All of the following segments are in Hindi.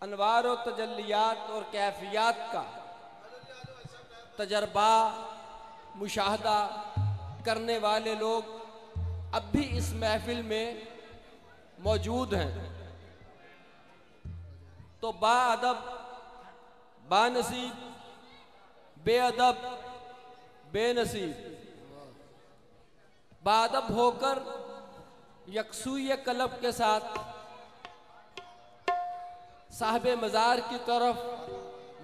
अनवार व तजल्लियात और कैफियत का तजर्बा मुशाहदा करने वाले लोग अब भी इस महफिल में मौजूद हैं। तो बाअदब बानसीब, बेअदब बेनसीब, बाअदब होकर यकसूई कलब के साथ साहिबे मज़ार की तरफ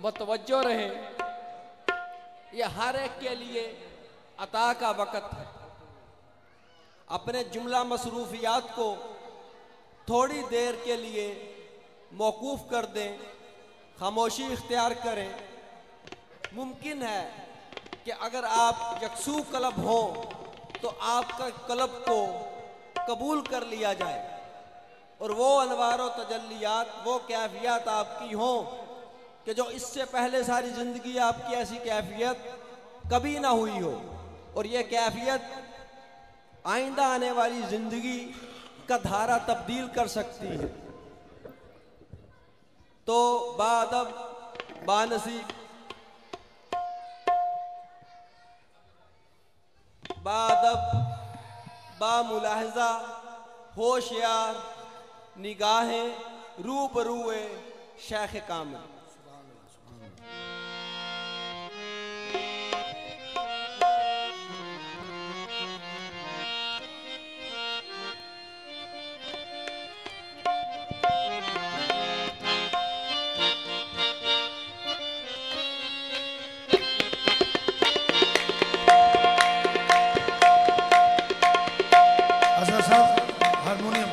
मुतवज्जो रहें। यह हर एक के लिए अता का वक़्त है। अपने जुमला मसरूफियात को थोड़ी देर के लिए मौकूफ़ कर दें, खामोशी इख्तियार करें। मुमकिन है कि अगर आप यकसू कलब हों तो आपका कलब को कबूल कर लिया जाए और वो अनवार व तजल्लियात, वो कैफियत आपकी हों कि जो इससे पहले सारी ज़िंदगी आपकी ऐसी कैफियत कभी ना हुई हो, और ये कैफियत आइंदा आने वाली ज़िंदगी का धारा तब्दील कर सकती है। तो बाअदब बानसीब, बाअदब बामुलाहज़ा, होशियार निगाहें रूबरूए शेख कामिल। हारमोनियम।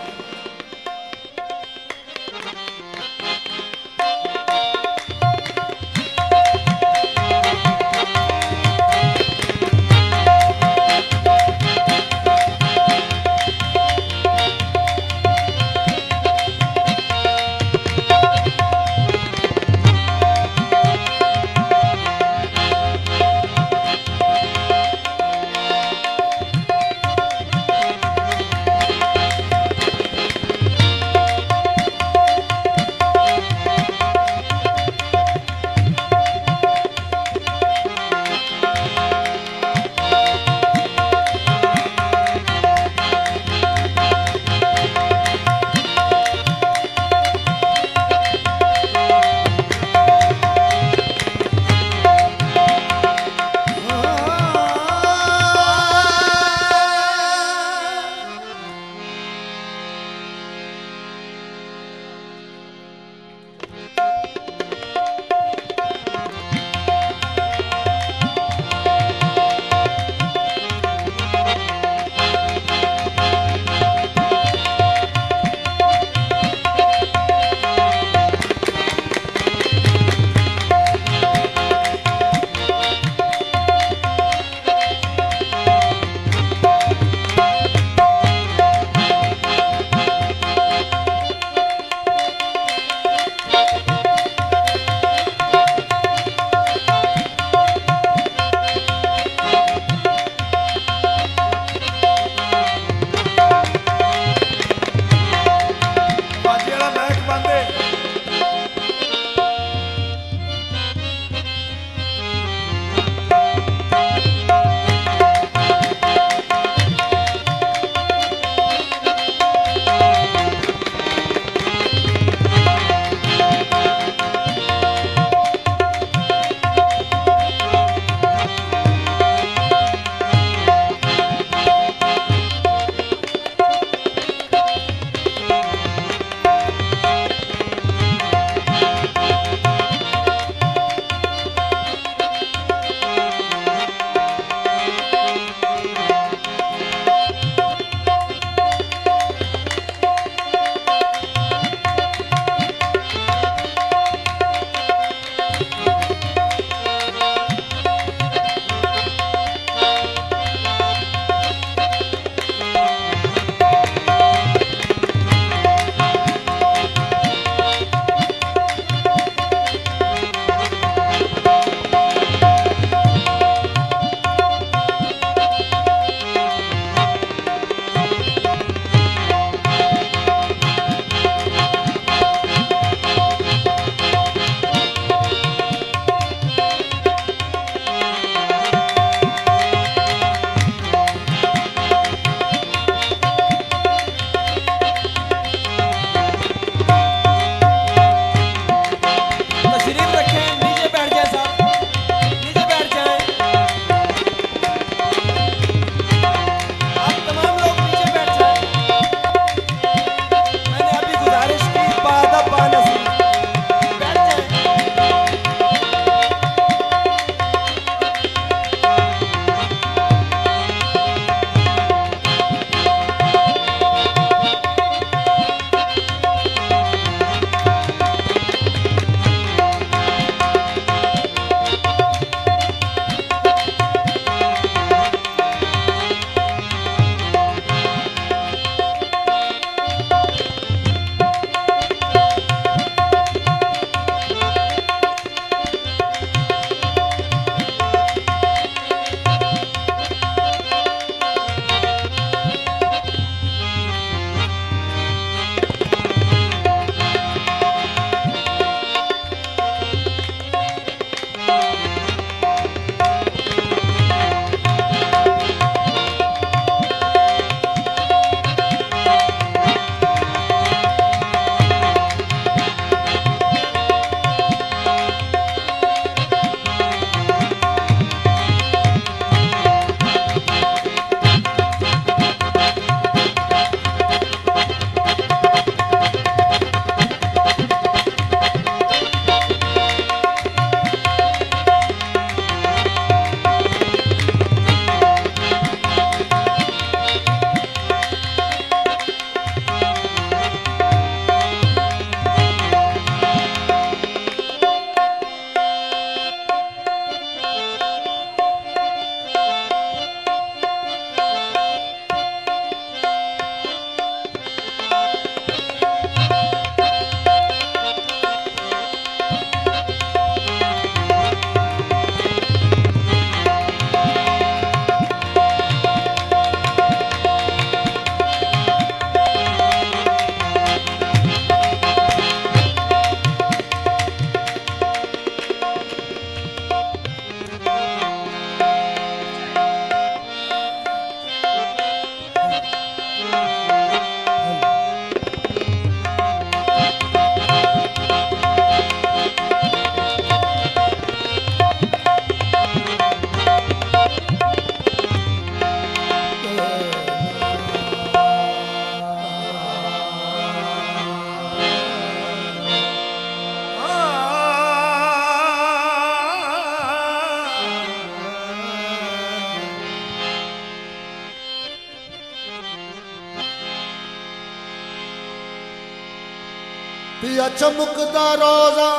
पिया चमकदा रोजा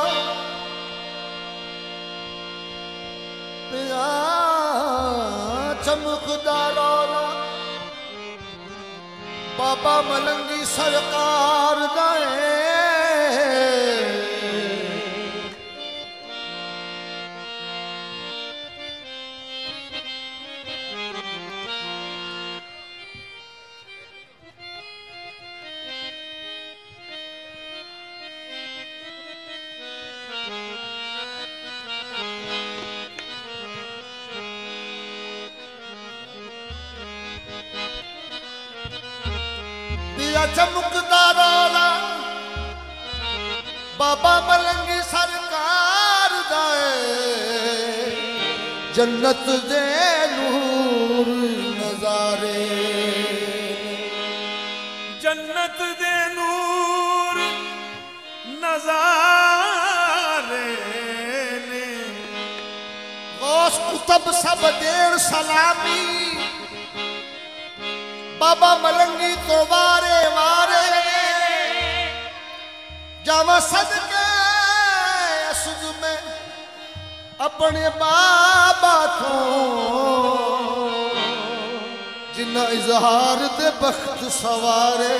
पिया चमकदा रोजा बाबा मलंगी सरकार दाए चमकदा रोला बाबा मलंगी सरकार दाए जन्नत दे नूर नजारे जन्नत दे नूर नजारे ने गौस कुतब सब देर सलामी बाबा मलंगी तो वारे वारे जावा सदके सुध में अपने बाबा तो जिन्ना इजहार दे बख्त सवारे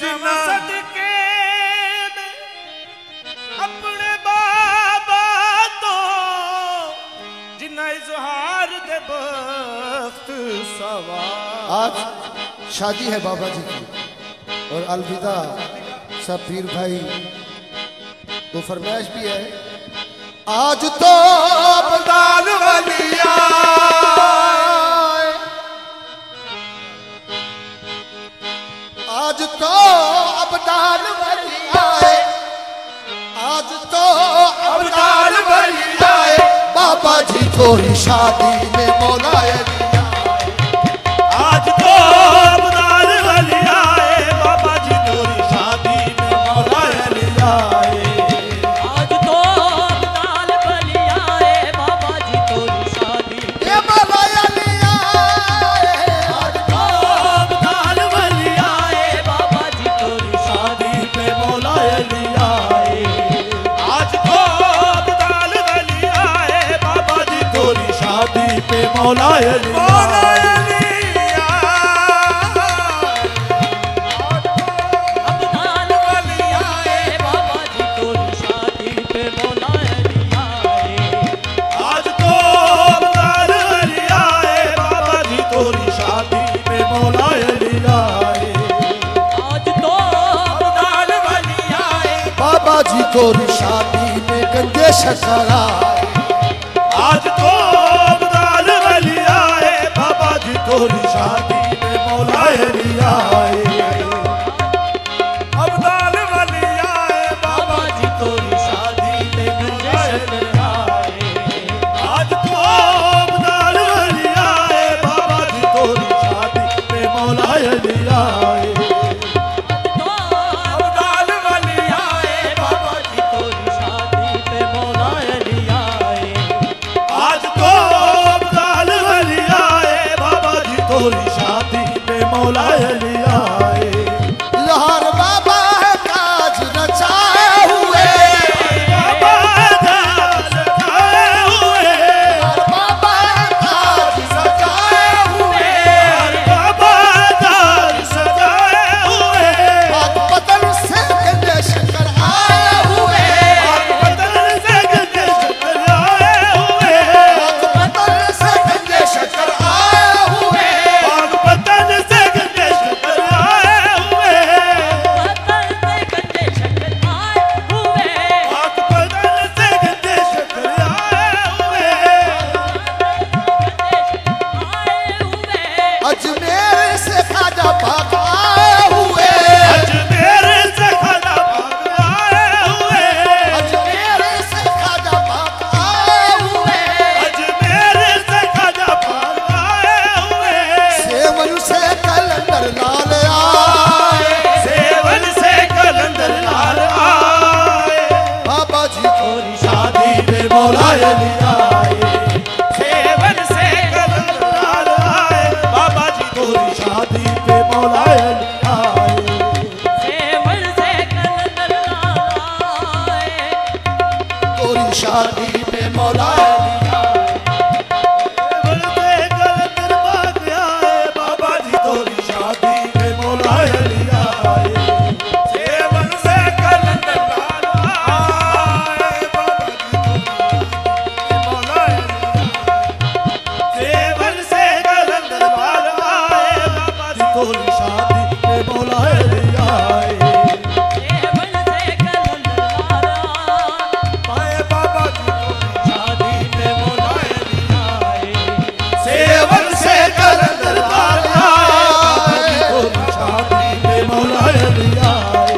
जावा सदके अपने बाबा तो जिन्ना इजहार दे आज शादी है बाबा जी की और अलविदा सब पीर भाई तो फरमाइश भी है आज तो अब्दाल वलिया आज तो अब्दाल वलिया आज तो अब्दाल वलिया बाबा जी थोड़ी शादी में मौलाए आज तो अब्दाल वलिया बाबा जी थोड़ी शादी में मौलाए आज तो अब्दाल वलिया बाबा जी थोड़ी शादी में मौलाए आज तो अब्दाल वलिया बाबा जी थोड़ी शादी में मौलाए आज तो अब्दाल वलिया बाबा जी थोड़ी शादी पे मौलाए जी तोरी शादी में गंगे शकरा आज तो अब्दाल वलिया बाबा जी तोरी शादी में मौलाए लिया अब्दाल वलिया बाबा जी तोरी शादी में गंगे शकरा आज तो अब्दाल वलिया बाबा जी तोरी शादी में मौलाए लिया शादी पे मौलाए लिया मौला अली आए।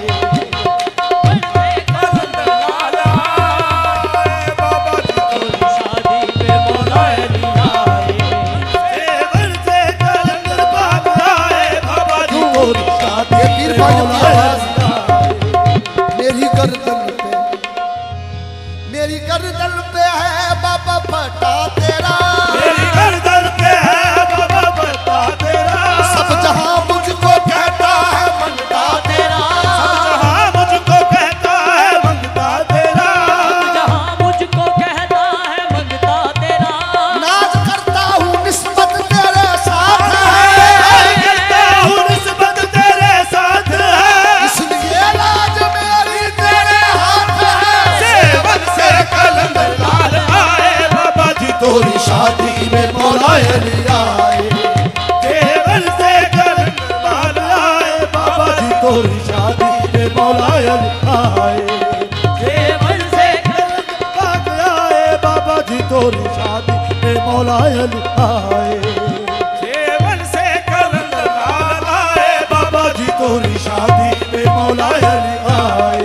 मेरी गर्दन पे है बाबा फटा तेरा, मेरी गर्दन पे है बाबा फटा तेरा। सब जहां मुझको कहता है मंगता तेरा, सब जहां मुझको कहता है मंगता तेरा, सब जहां मुझको कहता है मंगता तेरा। नाज करता हूँ निस्बत तेरे साथ है, नाज करता हूँ निस्बत तेरे साथ है, इसलिए लाज मेरी तेरे हाथ है। सेवन से कलंदर लाल आए बाबा जी तोरी शादी में मौला अली आए। सेवन से कलंदर लाल आए बाबा जी तोरी शादी में मौला अली आए। सेवन से कलंदर लाल आए बाबा जी तोरी शादी में मौला अली आए। सेवन से कलंदर लाल आए बाबा जी तोरी शादी में मौला अली आए।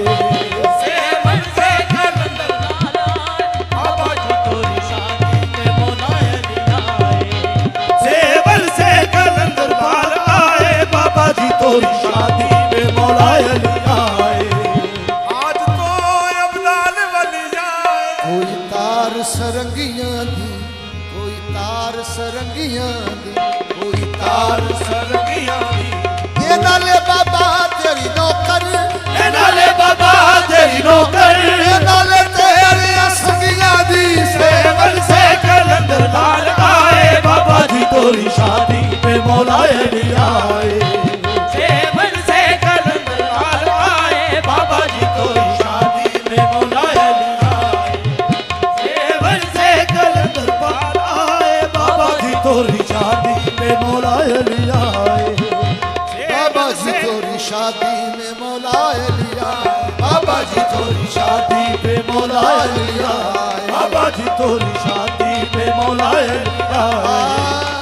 सेवन से कलंदर लाल आए बाबा जी तोरी शादी में मौला अली आए। सेवन से कलंदर लाल आए बाबा जी तोरी शादी में मौला अली आए। आज तो अब्दाल वली आए। कोई तार सरंगियां दी, कोई तार सरंगियां दी, कोई तार सरगियां दी ये नाले बाबा तेरी नौकर, ए नाले बाबा तेरी नौकर। ये नाले तेरी असंगियां दी। सेवन से कलंदर लाल आए बाबा जी तोरी शादी में मौला अली आए। सेवन से कलंदर लाल आए बाबा जी तोरी शादी में मौला अली आए। सेवन से कलंदर लाल आए बाबा जी तोरी शादी में मौला अली आए। बाबा जी तोरी शादी में मौला अली आए, बाबा जी तोरी शादी पे मौला अली आए। बाबा जी तोरी शादी पे मौला अली आए।